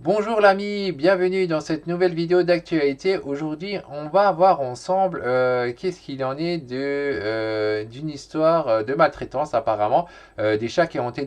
Bonjour l'ami, bienvenue dans cette nouvelle vidéo d'actualité. Aujourd'hui, on va voir ensemble qu'est-ce qu'il en est d'une histoire de maltraitance apparemment. Des chats qui ont été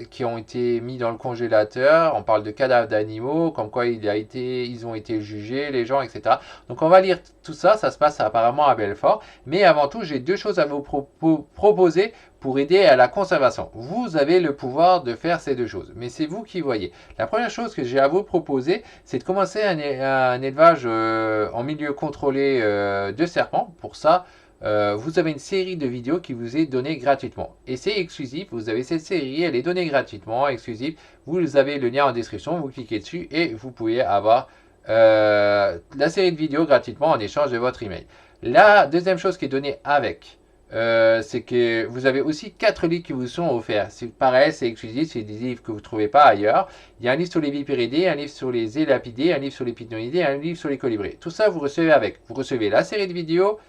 qui ont été mis dans le congélateur. On parle de cadavres d'animaux, comme quoi ils ont été jugés, les gens, etc. Donc on va lire tout ça. Ça se passe apparemment à Belfort. Mais avant tout, j'ai deux choses à vous proposer pour aider à la conservation. Vous avez le pouvoir de faire ces deux choses, mais c'est vous qui voyez. La première chose que j'ai à vous proposer, c'est de commencer un élevage en milieu contrôlé de serpents. Pour ça, vous avez une série de vidéos qui vous est donnée gratuitement. Et c'est exclusif, vous avez cette série, elle est donnée gratuitement, exclusive. Vous avez le lien en description, vous cliquez dessus et vous pouvez avoir la série de vidéos gratuitement en échange de votre email. La deuxième chose qui est donnée avec, c'est que vous avez aussi 4 livres qui vous sont offerts. C'est pareil, c'est exclusif, c'est des livres que vous ne trouvez pas ailleurs. Il y a un livre sur les viperidés, un livre sur les élapidés, un livre sur les pythonidés, un livre sur les colibris. Tout ça, vous recevez avec. Vous recevez la série de vidéos,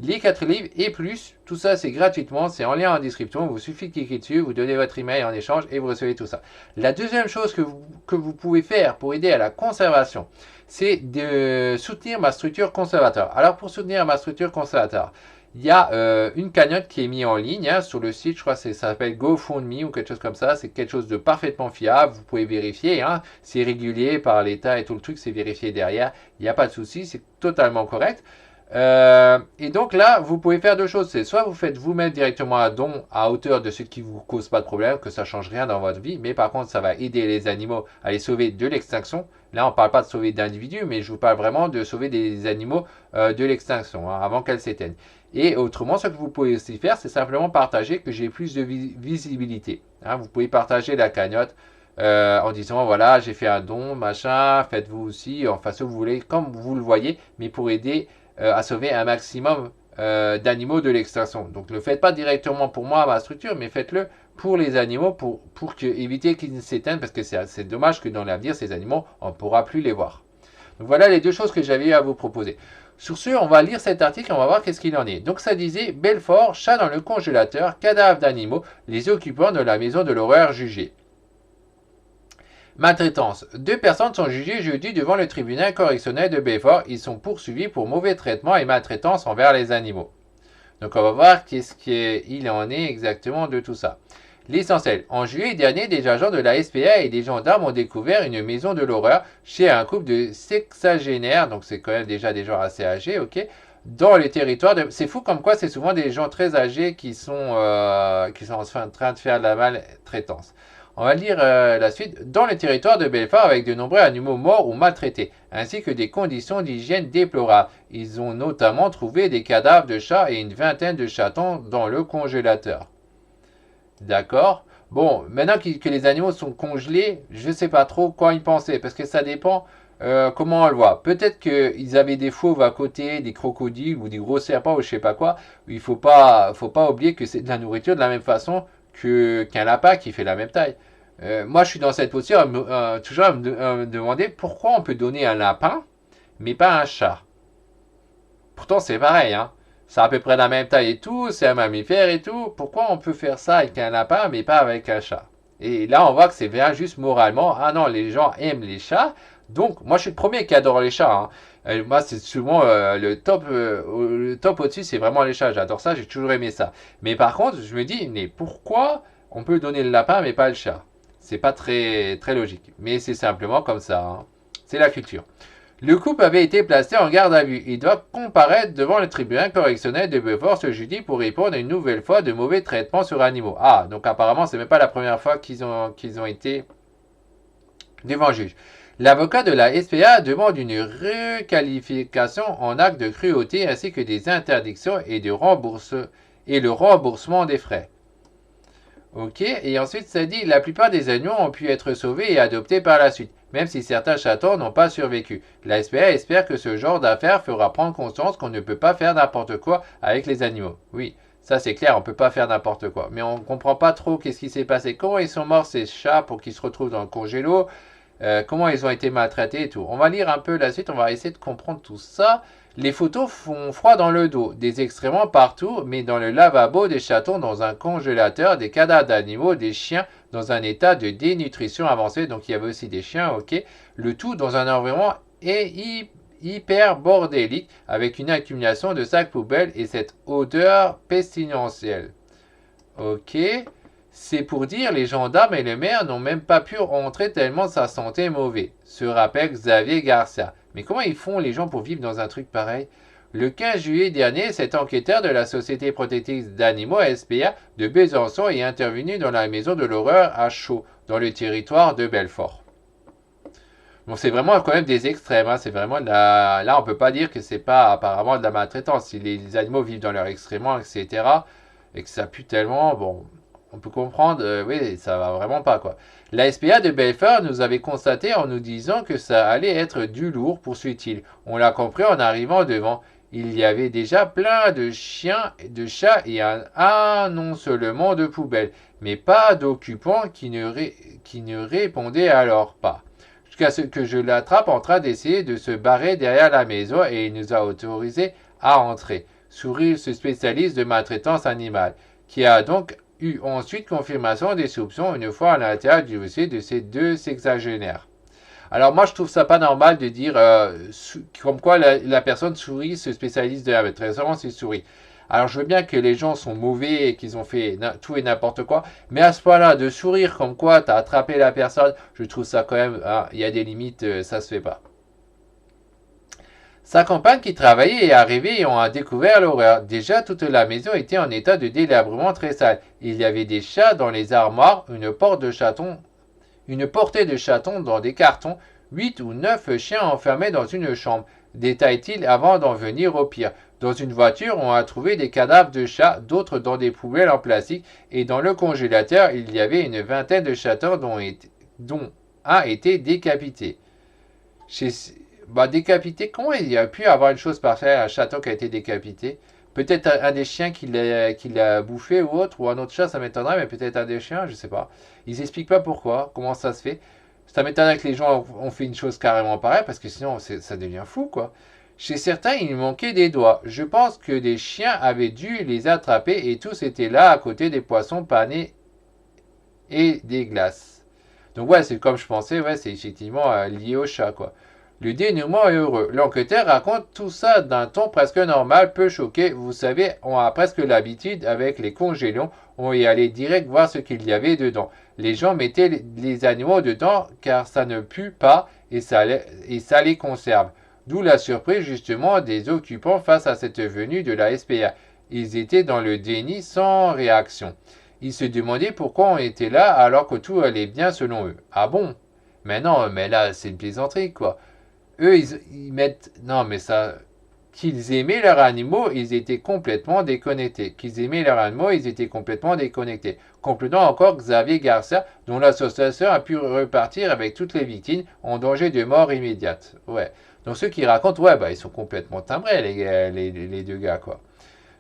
les 4 livres et plus. Tout ça, c'est gratuitement, c'est en lien en description. Il vous suffit de cliquer dessus, vous donnez votre email en échange et vous recevez tout ça. La deuxième chose que vous pouvez faire pour aider à la conservation, c'est de soutenir ma structure conservateur. Alors, pour soutenir ma structure conservateur, il y a une cagnotte qui est mise en ligne sur le site, je crois que ça s'appelle GoFundMe ou quelque chose comme ça. C'est quelque chose de parfaitement fiable, vous pouvez vérifier. C'est régulier par l'État et tout le truc, c'est vérifié derrière. Il n'y a pas de souci, c'est totalement correct. Et donc là, vous pouvez faire deux choses. C'est soit vous faites vous-même directement un don à hauteur de ce qui vous cause pas de problème, que ça change rien dans votre vie, mais par contre, ça va aider les animaux à les sauver de l'extinction. Là, on ne parle pas de sauver d'individus, mais je vous parle vraiment de sauver des animaux de l'extinction avant qu'elles s'éteignent. Et autrement, ce que vous pouvez aussi faire, c'est simplement partager que j'ai plus de visibilité. Vous pouvez partager la cagnotte en disant voilà, j'ai fait un don, machin, faites-vous aussi, enfin ce que vous voulez, comme vous le voyez, mais pour aider à sauver un maximum d'animaux de l'extinction. Donc ne le faites pas directement pour moi, ma structure, mais faites-le pour les animaux, pour éviter qu'ils ne s'éteignent, parce que c'est dommage que dans l'avenir, ces animaux, on ne pourra plus les voir. Donc voilà les deux choses que j'avais à vous proposer. Sur ce, on va lire cet article et on va voir qu'est-ce qu'il en est. Donc ça disait Belfort, chat dans le congélateur, cadavres d'animaux, les occupants de la maison de l'horreur jugés. Maltraitance. 2 personnes sont jugées jeudi devant le tribunal correctionnel de Belfort. Ils sont poursuivis pour mauvais traitement et maltraitance envers les animaux. Donc on va voir qu'est-ce qu'il en est exactement de tout ça. L'essentiel. En juillet dernier, des agents de la SPA et des gendarmes ont découvert une maison de l'horreur chez un couple de sexagénaires, donc c'est quand même déjà des gens assez âgés, ok, dans le territoire de... C'est fou comme quoi c'est souvent des gens très âgés qui sont en train de faire de la maltraitance. On va lire la suite. Dans le territoire de Belfort, avec de nombreux animaux morts ou maltraités, ainsi que des conditions d'hygiène déplorables. Ils ont notamment trouvé des cadavres de chats et une vingtaine de chatons dans le congélateur. D'accord. Bon, maintenant que les animaux sont congelés, je ne sais pas trop quoi y penser, parce que ça dépend comment on le voit. Peut-être qu'ils avaient des fauves à côté, des crocodiles ou des gros serpents ou je sais pas quoi. Il faut pas oublier que c'est de la nourriture de la même façon qu'un lapin qui fait la même taille. Moi, je suis dans cette posture toujours à me demander pourquoi on peut donner un lapin, mais pas un chat. Pourtant, c'est pareil, hein. C'est à peu près la même taille et tout, c'est un mammifère et tout. Pourquoi on peut faire ça avec un lapin, mais pas avec un chat? Et là, on voit que c'est bien juste moralement. Ah non, les gens aiment les chats. Donc, moi, je suis le premier qui adore les chats. Moi, c'est souvent le top au-dessus, c'est vraiment les chats. J'adore ça, j'ai toujours aimé ça. Mais par contre, je me dis, mais pourquoi on peut donner le lapin, mais pas le chat? C'est pas très, très logique. Mais c'est simplement comme ça. C'est la culture. Le couple avait été placé en garde à vue. Il doit comparaître devant le tribunal correctionnel de Belfort ce jeudi pour répondre une nouvelle fois de mauvais traitements sur animaux. Ah, donc apparemment, c'est même pas la première fois qu'ils ont été devant le juge. L'avocat de la SPA demande une requalification en acte de cruauté ainsi que des interdictions et le remboursement des frais. Ok, et ensuite ça dit la plupart des animaux ont pu être sauvés et adoptés par la suite, même si certains chatons n'ont pas survécu. La SPA espère que ce genre d'affaires fera prendre conscience qu'on ne peut pas faire n'importe quoi avec les animaux. Oui, ça c'est clair, on ne peut pas faire n'importe quoi. Mais on ne comprend pas trop qu'est-ce qui s'est passé, comment ils sont morts ces chats pour qu'ils se retrouvent dans le congélo, comment ils ont été maltraités et tout. On va lire un peu la suite, on va essayer de comprendre tout ça. Les photos font froid dans le dos, des excréments partout, mais dans le lavabo, des chatons dans un congélateur, des cadavres d'animaux, des chiens dans un état de dénutrition avancée. Donc il y avait aussi des chiens, ok. Le tout dans un environnement hyper bordélique, avec une accumulation de sacs poubelles et cette odeur pestilentielle. Ok. C'est pour dire, les gendarmes et le maire n'ont même pas pu rentrer tellement sa santé est mauvaise, se rappelle Xavier Garcia. Mais comment ils font les gens pour vivre dans un truc pareil? Le 15 juillet dernier, cet enquêteur de la Société protectrice d'animaux SPA de Besançon est intervenu dans la maison de l'horreur à Chaux, dans le territoire de Belfort. Bon, c'est vraiment quand même des extrêmes, hein. C'est vraiment là, on peut pas dire que c'est pas apparemment de la maltraitance. Si les animaux vivent dans leurs excréments, etc., et que ça pue tellement, bon, on peut comprendre, oui, ça va vraiment pas, quoi. La SPA de Belfort nous avait constaté en nous disant que ça allait être du lourd, poursuit-il. On l'a compris en arrivant devant. Il y avait déjà plein de chiens, de chats et un amoncelement de poubelles, mais pas d'occupants qui ne répondaient alors pas. Jusqu'à ce que je l'attrape en train d'essayer de se barrer derrière la maison et il nous a autorisé à entrer. Sourit ce spécialiste de maltraitance animale, qui a donc eu ensuite confirmation des soupçons une fois à l'intérieur du dossier de ces deux sexagénaires. Alors moi je trouve ça pas normal de dire comme quoi la personne sourit, ce spécialiste de la maltraitance, il sourit. Alors je veux bien que les gens sont mauvais et qu'ils ont fait tout et n'importe quoi, mais à ce point-là, de sourire comme quoi t'as attrapé la personne, je trouve ça quand même, il y a des limites, ça se fait pas. Sa compagne qui travaillait est arrivée et on a découvert l'horreur. Déjà, toute la maison était en état de délabrement très sale. Il y avait des chats dans les armoires, une portée de chatons dans des cartons, 8 ou 9 chiens enfermés dans une chambre, détaille-t-il avant d'en venir au pire. Dans une voiture, on a trouvé des cadavres de chats, d'autres dans des poubelles en plastique, et dans le congélateur, il y avait une vingtaine de chatons dont un était décapité. Décapité, comment il y a pu avoir une chose pareille, un chaton qui a été décapité? Peut-être un des chiens qui l'a bouffé ou autre, ou un autre chat, ça m'étonnerait, mais peut-être un des chiens, je sais pas. Ils expliquent pas pourquoi, comment ça se fait. Ça m'étonnerait que les gens ont fait une chose carrément pareille, parce que sinon ça devient fou, quoi. Chez certains, il manquait des doigts. Je pense que des chiens avaient dû les attraper et tous étaient là à côté des poissons panés et des glaces. Donc ouais, c'est comme je pensais, ouais, c'est effectivement lié au chat, quoi. Le dénouement est heureux. L'enquêteur raconte tout ça d'un ton presque normal, peu choqué. Vous savez, on a presque l'habitude avec les congélons, on y allait direct voir ce qu'il y avait dedans. Les gens mettaient les animaux dedans car ça ne pue pas et ça les conserve. D'où la surprise justement des occupants face à cette venue de la SPA. Ils étaient dans le déni sans réaction. Ils se demandaient pourquoi on était là alors que tout allait bien selon eux. Ah bon? Mais non, mais là c'est une plaisanterie, quoi. Eux, ils mettent... Non, mais ça... Qu'ils aimaient leurs animaux, ils étaient complètement déconnectés. Qu'ils aimaient leurs animaux, ils étaient complètement déconnectés. Complétant encore Xavier Garcia, dont l'association a pu repartir avec toutes les victimes en danger de mort immédiate. Ouais. Donc ceux qui racontent, ouais, ils sont complètement timbrés, les deux gars, quoi.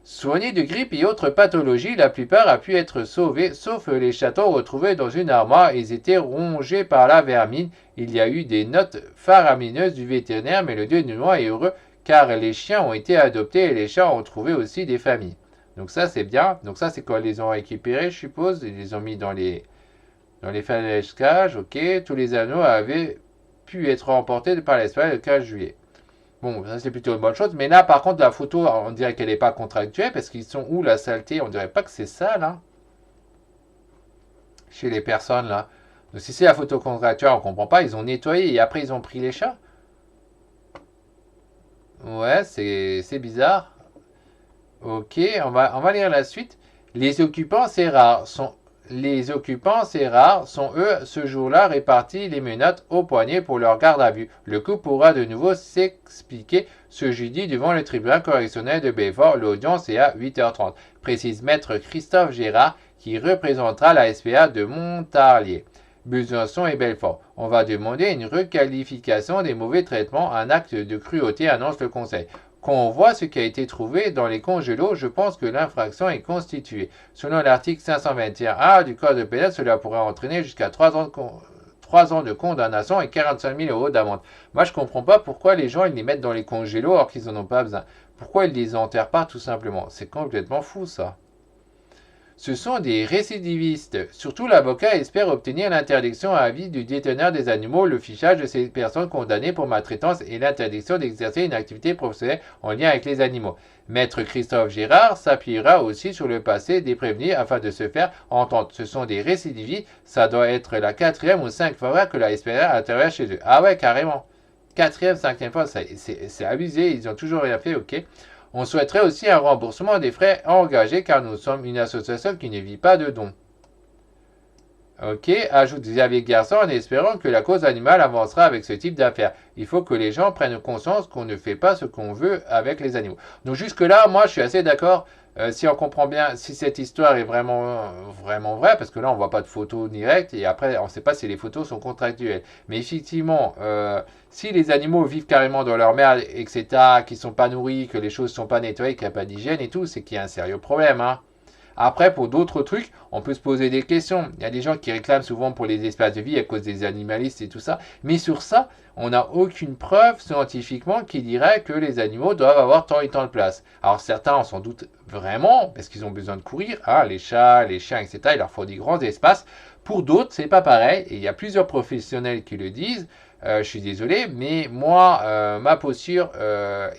Soignés de grippe et autres pathologies, la plupart a pu être sauvés, sauf les chatons retrouvés dans une armoire. Ils étaient rongés par la vermine. Il y a eu des notes faramineuses du vétérinaire, mais le dénouement est heureux car les chiens ont été adoptés et les chats ont trouvé aussi des familles. Donc ça c'est bien. Donc ça c'est quand ils les ont récupérés, je suppose. Ils les ont mis dans les cages. Ok, tous les anneaux avaient pu être emportés par l'espace le 15 juillet. Bon, ça c'est plutôt une bonne chose. Mais là, par contre, la photo, on dirait qu'elle n'est pas contractuelle parce qu'ils sont où la saleté? On dirait pas que c'est ça, là. Chez les personnes, là. Donc si c'est la photo contractuelle, on comprend pas. Ils ont nettoyé et après ils ont pris les chats. Ouais, c'est bizarre. Ok, on va lire la suite. Les occupants, c'est rare. Les occupants, c'est rare, sont eux, ce jour-là, répartis les menottes au poignet pour leur garde à vue. Le couple pourra de nouveau s'expliquer ce jeudi devant le tribunal correctionnel de Belfort. L'audience est à 8h30, précise maître Christophe Gérard, qui représentera la SPA de Montarlier, Besançon et Belfort. On va demander une requalification des mauvais traitements, un acte de cruauté, annonce le conseil. Quand on voit ce qui a été trouvé dans les congélos, je pense que l'infraction est constituée. Selon l'article 521A du Code pénal, cela pourrait entraîner jusqu'à 3 3 ans de condamnation et 45 000 euros d'amende. Moi, je comprends pas pourquoi les gens ils les mettent dans les congélos alors qu'ils en ont pas besoin. Pourquoi ils les enterrent pas tout simplement? C'est complètement fou ça. Ce sont des récidivistes. Surtout, l'avocat espère obtenir l'interdiction à vie du déteneur des animaux, le fichage de ces personnes condamnées pour maltraitance et l'interdiction d'exercer une activité professionnelle en lien avec les animaux. Maître Christophe Girard s'appuiera aussi sur le passé des prévenus afin de se faire entendre. Ce sont des récidivistes, ça doit être la 4e ou 5e fois que la SPA intervient chez eux. Ah ouais, carrément. 4e, 5e fois, c'est abusé, ils ont toujours rien fait, ok. On souhaiterait aussi un remboursement des frais engagés car nous sommes une association qui ne vit pas de dons. Ok, ajoute Xavier Garçon en espérant que la cause animale avancera avec ce type d'affaires. Il faut que les gens prennent conscience qu'on ne fait pas ce qu'on veut avec les animaux. Donc jusque-là, moi je suis assez d'accord. Si on comprend bien, si cette histoire est vraiment vraie, parce que là on voit pas de photos directes et après on ne sait pas si les photos sont contractuelles. Mais effectivement, si les animaux vivent carrément dans leur merde, etc., qu'ils sont pas nourris, que les choses sont pas nettoyées, qu'il n'y a pas d'hygiène et tout, c'est qu'il y a un sérieux problème, hein. Après, pour d'autres trucs, on peut se poser des questions. Il y a des gens qui réclament souvent pour les espaces de vie à cause des animalistes et tout ça. Mais sur ça, on n'a aucune preuve scientifiquement qui dirait que les animaux doivent avoir tant et tant de place. Alors certains en s'en doutent vraiment, parce qu'ils ont besoin de courir. Hein, les chats, les chiens, etc. Il leur faut des grands espaces. Pour d'autres, c'est pas pareil. Et il y a plusieurs professionnels qui le disent. Je suis désolé, mais moi, ma posture,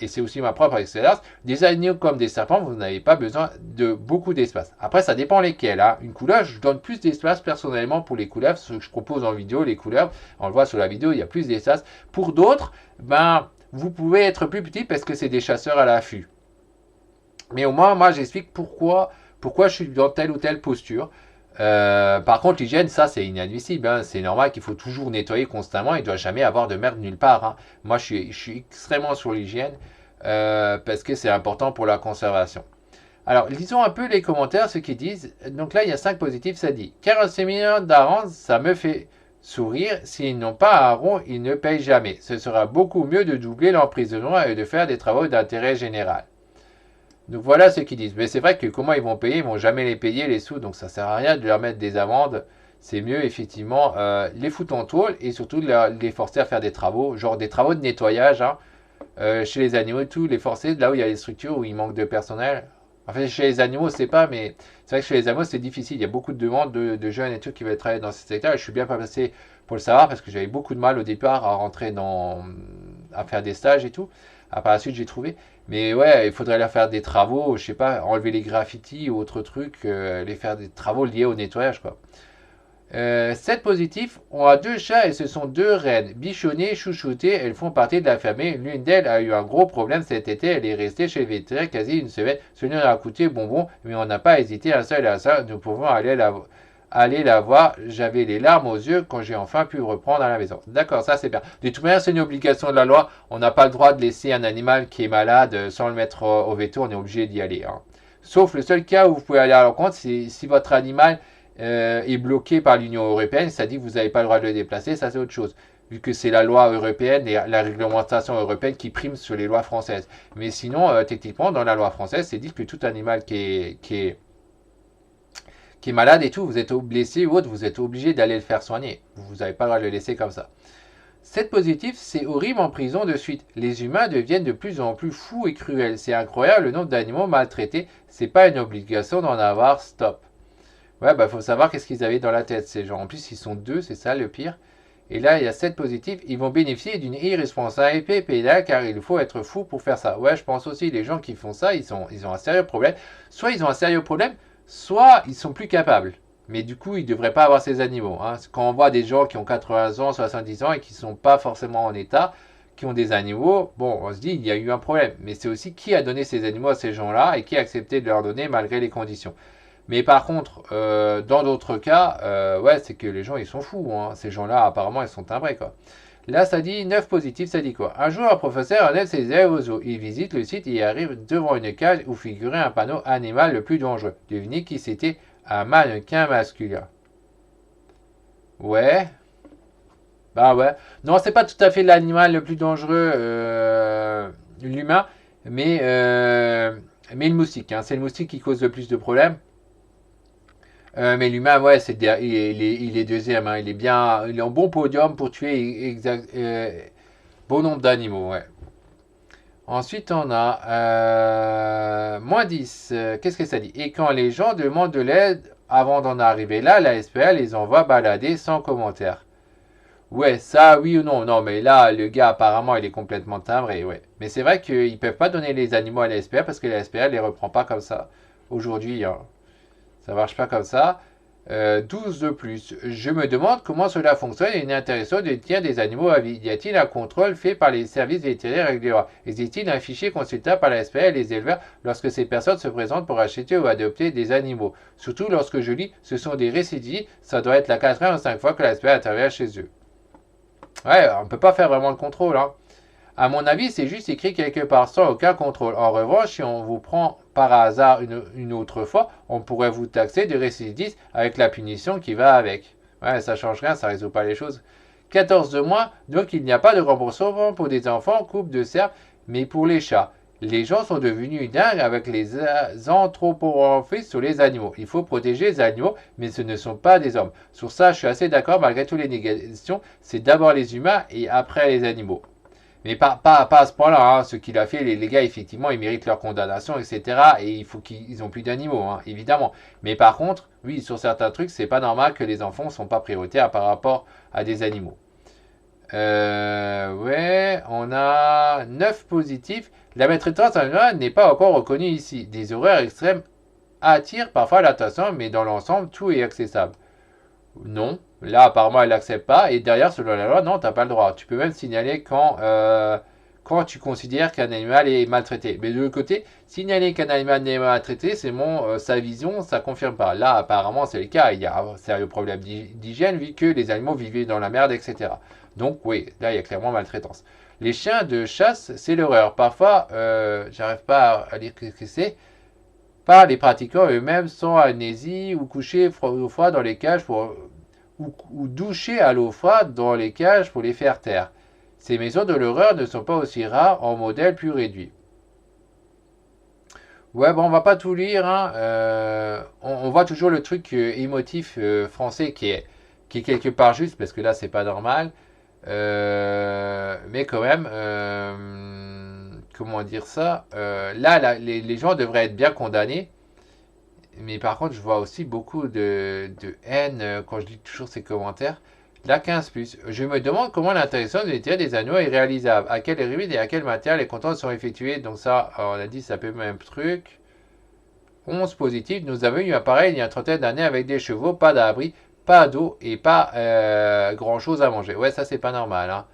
et c'est aussi ma propre expérience, des animaux comme des serpents, vous n'avez pas besoin de beaucoup d'espace. Après, ça dépend lesquels. Hein. Une couleuvre, je donne plus d'espace personnellement pour les couleuvres, ce que je propose en vidéo, les couleuvres, on le voit sur la vidéo, il y a plus d'espace. Pour d'autres, ben, vous pouvez être plus petit parce que c'est des chasseurs à l'affût. Mais au moins, moi, j'explique pourquoi je suis dans telle ou telle posture. Par contre, l'hygiène, ça, c'est inadmissible. Hein. C'est normal qu'il faut toujours nettoyer constamment. Il ne doit jamais avoir de merde nulle part. Hein. Moi, je suis extrêmement sur l'hygiène parce que c'est important pour la conservation. Alors, lisons un peu les commentaires, ce qu'ils disent. Donc là, il y a 5 positifs, ça dit 45 millions d'amende, ça me fait sourire. S'ils n'ont pas un rond, ils ne payent jamais. Ce sera beaucoup mieux de doubler l'emprisonnement et de faire des travaux d'intérêt général. Donc voilà ce qu'ils disent. Mais c'est vrai que comment ils vont payer, ils vont jamais les payer les sous, donc ça sert à rien de leur mettre des amendes. C'est mieux effectivement les foutre en tôle et surtout de les forcer à faire des travaux, genre des travaux de nettoyage hein, chez les animaux et tout, les forcer là où il y a des structures où il manque de personnel. En fait, chez les animaux, c'est pas, mais c'est vrai que chez les animaux, c'est difficile. Il y a beaucoup de demandes de jeunes et tout qui veulent travailler dans ce secteur. Et je suis bien pas passé pour le savoir parce que j'avais beaucoup de mal au départ à rentrer à faire des stages et tout. Par la suite, j'ai trouvé. Mais ouais, il faudrait leur faire des travaux, je sais pas, enlever les graffitis ou autre truc, les faire des travaux liés au nettoyage, quoi. 7 positifs, on a 2 chats et ce sont 2 reines. Bichonnées, chouchoutées, elles font partie de la famille. L'une d'elles a eu un gros problème cet été, elle est restée chez le vétérinaire quasi une semaine. Cela a coûté bonbon, mais on n'a pas hésité un seul instant. Nous pouvons aller la voir. J'avais les larmes aux yeux quand j'ai enfin pu reprendre à la maison. D'accord, ça c'est bien. De toute manière, c'est une obligation de la loi. On n'a pas le droit de laisser un animal qui est malade sans le mettre au veto. On est obligé d'y aller. Hein. Sauf le seul cas où vous pouvez aller à l'encontre, c'est si votre animal est bloqué par l'Union européenne, ça dit que vous n'avez pas le droit de le déplacer, ça c'est autre chose. Vu que c'est la loi européenne et la réglementation européenne qui prime sur les lois françaises. Mais sinon, techniquement, dans la loi française, c'est dit que tout animal qui est malade et tout, vous êtes blessé ou autre, vous êtes obligé d'aller le faire soigner. Vous n'avez pas le droit de le laisser comme ça. 7 positif, c'est horrible en prison de suite. Les humains deviennent de plus en plus fous et cruels. C'est incroyable le nombre d'animaux maltraités. C'est pas une obligation d'en avoir, stop. Ouais, bah faut savoir qu'est-ce qu'ils avaient dans la tête ces gens. En plus, ils sont 2, c'est ça le pire. Et là, il y a 7 positifs. Ils vont bénéficier d'une irresponsabilité pénale car il faut être fou pour faire ça. Ouais, je pense aussi, les gens qui font ça, ils ont un sérieux problème. Soit ils ont un sérieux problème, soit ils sont plus capables. Mais du coup, ils ne devraient pas avoir ces animaux. Hein. Quand on voit des gens qui ont 80 ans, 70 ans et qui ne sont pas forcément en état, qui ont des animaux, bon, on se dit, il y a eu un problème. Mais c'est aussi qui a donné ces animaux à ces gens-là et qui a accepté de leur donner malgré les conditions. Mais par contre, dans d'autres cas, ouais, c'est que les gens, ils sont fous. Hein. Ces gens-là, apparemment, ils sont timbrés, quoi. Là, ça dit 9 positifs, ça dit quoi? Un jour, un professeur aide ses élèves aux zoo. Il visite le site et y arrive devant une cage où figurait un panneau animal le plus dangereux. Devinez qui c'était? Un mannequin masculin. Ouais. Bah ouais. Non, c'est pas tout à fait l'animal le plus dangereux, l'humain, mais le moustique. Hein. C'est le moustique qui cause le plus de problèmes. Mais l'humain, ouais, il est deuxième, hein. Il est bien, il est en bon podium pour tuer bon nombre d'animaux, ouais. Ensuite, on a moins 10. Qu'est-ce que ça dit? Et quand les gens demandent de l'aide avant d'en arriver là, la SPA les envoie balader sans commentaire. Ouais, ça, oui ou non? Non, mais là, le gars, apparemment, il est complètement timbré, ouais. Mais c'est vrai qu'ils peuvent pas donner les animaux à la SPA parce que la SPA les reprend pas comme ça. Aujourd'hui, hein. Ça marche pas comme ça. 12 de plus. Je me demande comment cela fonctionne et il est intéressant de tenir des animaux à vie. Y a-t-il un contrôle fait par les services vétérinaires réguliers? Existe-t-il un fichier consultable par la SPA et les éleveurs lorsque ces personnes se présentent pour acheter ou adopter des animaux? Surtout lorsque je lis, ce sont des récidives, ça doit être la quatrième ou cinquième fois que la SPA intervient chez eux. Ouais, on peut pas faire vraiment le contrôle, hein. À mon avis, c'est juste écrit quelque part sans aucun contrôle. En revanche, si on vous prend par hasard une autre fois, on pourrait vous taxer de récidiviste avec la punition qui va avec. Ouais, ça change rien, ça résout pas les choses. 14 de moins, donc il n'y a pas de remboursement pour des enfants, couple de cerfs, mais pour les chats. Les gens sont devenus dingues avec les anthropomorphismes sur les animaux. Il faut protéger les animaux, mais ce ne sont pas des hommes. Sur ça, je suis assez d'accord, malgré toutes les négations, c'est d'abord les humains et après les animaux. Mais pas à ce point-là, hein. Ce qu'il a fait, les gars, effectivement, ils méritent leur condamnation, etc. Et il faut qu'ils ont plus d'animaux, hein, évidemment. Mais par contre, oui, sur certains trucs, c'est pas normal que les enfants ne sont pas prioritaires par rapport à des animaux. Ouais, on a 9 positifs. La maltraitance animale n'est pas encore reconnue ici. Des horreurs extrêmes attirent parfois l'attention, mais dans l'ensemble, tout est accessible. Non. Là, apparemment, elle n'accepte pas. Et derrière, selon la loi, non, tu n'as pas le droit. Tu peux même signaler quand tu considères qu'un animal est maltraité. Mais de l'autre côté, signaler qu'un animal est maltraité, c'est sa vision, ça ne confirme pas. Là, apparemment, c'est le cas. Il y a un sérieux problème d'hygiène vu que les animaux vivaient dans la merde, etc. Donc, oui, là, il y a clairement maltraitance. Les chiens de chasse, c'est l'horreur. Parfois, j'arrive pas à lire ce que c'est. Par les pratiquants eux-mêmes sans amnésie ou couchés au froid dans les cages ou doucher à l'eau froide dans les cages pour les faire taire. Ces maisons de l'horreur ne sont pas aussi rares en modèle plus réduit. Ouais, bon, on va pas tout lire, hein. On voit toujours le truc émotif français qui est quelque part juste, parce que là, c'est pas normal. Mais quand même, comment dire ça? Là, les gens devraient être bien condamnés. Mais par contre, je vois aussi beaucoup de haine quand je lis toujours ces commentaires. La 15 plus. Je me demande comment l'interdiction de tirer des animaux est réalisable. À quelle limite et à quel matériel les contrôles sont effectués. Donc ça, on a dit, ça peut même truc. 11 positifs. Nous avons eu un pareil il y a une trentaine d'années avec des chevaux, pas d'abri, pas d'eau et pas grand chose à manger. Ouais, ça c'est pas normal, hein.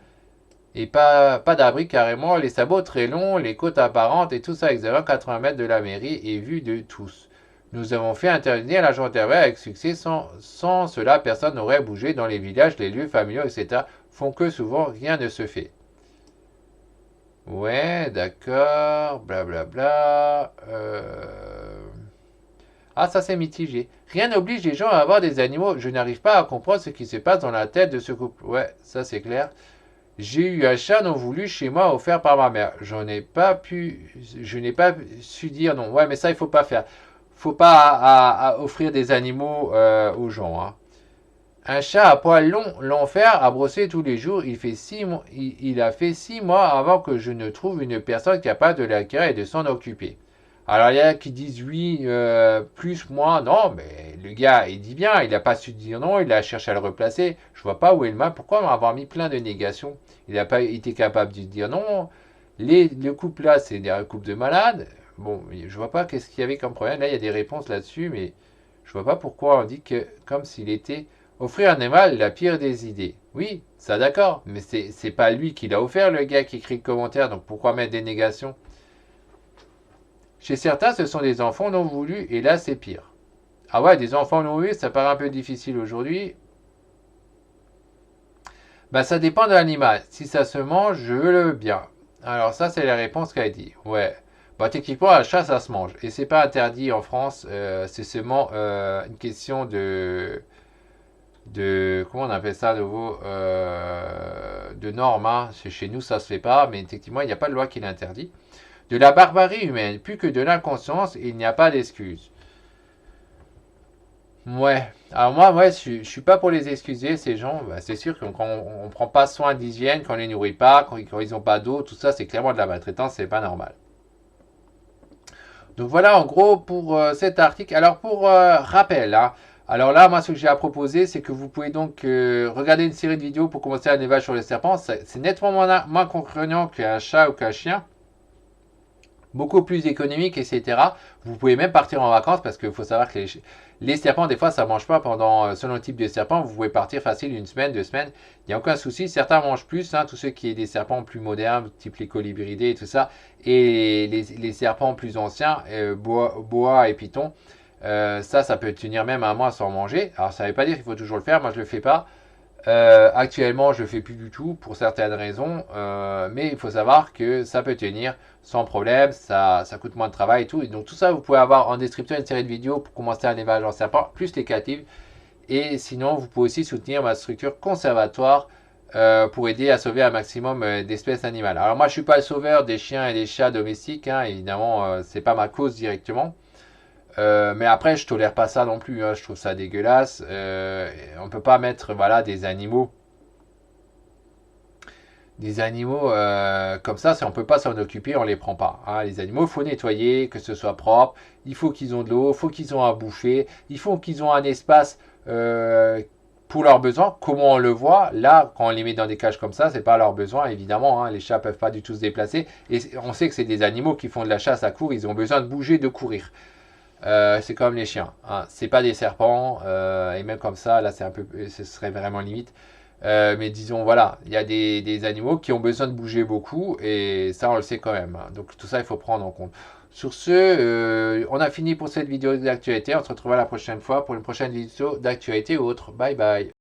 Et pas d'abri carrément, les sabots très longs, les côtes apparentes et tout ça examinant 80 mètres de la mairie et vu de tous. Nous avons fait interdire la gendarmerie avec succès, sans cela personne n'aurait bougé dans les villages, les lieux familiaux, etc. Font que souvent rien ne se fait. Ouais, d'accord, blablabla. Ah, ça c'est mitigé. Rien n'oblige les gens à avoir des animaux. Je n'arrive pas à comprendre ce qui se passe dans la tête de ce couple. Ouais, ça c'est clair. J'ai eu un chat non voulu chez moi offert par ma mère. Je n'ai pas su dire non. Ouais, mais ça il faut pas faire. Faut pas offrir des animaux aux gens, hein. Un chat à poil long, l'enfer à brosser tous les jours. Il a fait 6 mois avant que je ne trouve une personne capable de l'acquérir et de s'en occuper. Alors il y a qui disent oui, plus, moins. Non, mais le gars, il dit bien, il n'a pas su dire non, il a cherché à le replacer. Je vois pas où est le mal. Pourquoi m'avoir mis plein de négations? Il n'a pas été capable de dire non. Le couple là, c'est un couple de malades. Bon, je vois pas qu'est-ce qu'il y avait comme problème. Là, il y a des réponses là-dessus, mais je vois pas pourquoi on dit que comme s'il était offrir un animal la pire des idées. Oui, ça d'accord, mais c'est pas lui qui l'a offert, le gars qui écrit le commentaire, donc pourquoi mettre des négations? Chez certains, ce sont des enfants non voulus, et là, c'est pire. Ah ouais, des enfants non voulus, ça paraît un peu difficile aujourd'hui. Bah, ça dépend de l'animal. Si ça se mange, je veux bien. Alors, ça, c'est la réponse qu'elle dit. Ouais. Bah, techniquement, un chat, ça se mange. Et c'est pas interdit en France. C'est seulement une question comment on appelle ça à nouveau, de normes, hein. Chez nous ça se fait pas, mais effectivement il n'y a pas de loi qui l'interdit. De la barbarie humaine, plus que de l'inconscience, il n'y a pas d'excuse. Ouais, alors moi, je suis pas pour les excuser, ces gens. Bah, c'est sûr que quand on prend pas soin d'hygiène, quand on les nourrit pas, quand ils ont pas d'eau, tout ça, c'est clairement de la maltraitance, c'est pas normal. Donc voilà en gros pour cet article. Alors pour rappel, hein, alors là, moi ce que j'ai à proposer, c'est que vous pouvez donc regarder une série de vidéos pour commencer un élevage sur les serpents. C'est nettement moins contraignant qu'un chat ou qu'un chien, beaucoup plus économique, etc. Vous pouvez même partir en vacances parce qu'il faut savoir que les serpents, des fois, ça ne mange pas pendant, selon le type de serpent, vous pouvez partir facile une semaine, 2 semaines, il n'y a aucun souci. Certains mangent plus, hein, tous ceux qui ont des serpents plus modernes, type les colibridés et tout ça, et les serpents plus anciens, boa et python, ça peut tenir même un mois sans manger. Alors ça ne veut pas dire qu'il faut toujours le faire, moi je ne le fais pas. Actuellement, je ne le fais plus du tout pour certaines raisons, mais il faut savoir que ça peut tenir sans problème, ça coûte moins de travail et tout. Et donc tout ça, vous pouvez avoir en description une série de vidéos pour commencer un élevage en serpent, plus les captives. Et sinon, vous pouvez aussi soutenir ma structure conservatoire pour aider à sauver un maximum d'espèces animales. Alors moi, je ne suis pas le sauveur des chiens et des chats domestiques, hein, évidemment, c'est pas ma cause directement. Mais après, je tolère pas ça non plus, hein, je trouve ça dégueulasse. On peut pas mettre voilà, des animaux comme ça, si on peut pas s'en occuper, on les prend pas, hein. Les animaux, il faut nettoyer, que ce soit propre, il faut qu'ils ont de l'eau, il faut qu'ils ont à bouffer, il faut qu'ils ont un espace pour leurs besoins. Comment on le voit là, quand on les met dans des cages comme ça, c'est pas leurs besoins, évidemment, hein. Les chats peuvent pas du tout se déplacer. Et on sait que c'est des animaux qui font de la chasse à court, ils ont besoin de bouger, de courir. C'est comme les chiens, hein. C'est pas des serpents, et même comme ça, là, c'est un peu, ce serait vraiment limite. Mais disons, voilà, il y a des animaux qui ont besoin de bouger beaucoup, et ça, on le sait quand même, hein. Donc tout ça, il faut prendre en compte. Sur ce, on a fini pour cette vidéo d'actualité. On se retrouvera la prochaine fois pour une prochaine vidéo d'actualité ou autre. Bye bye.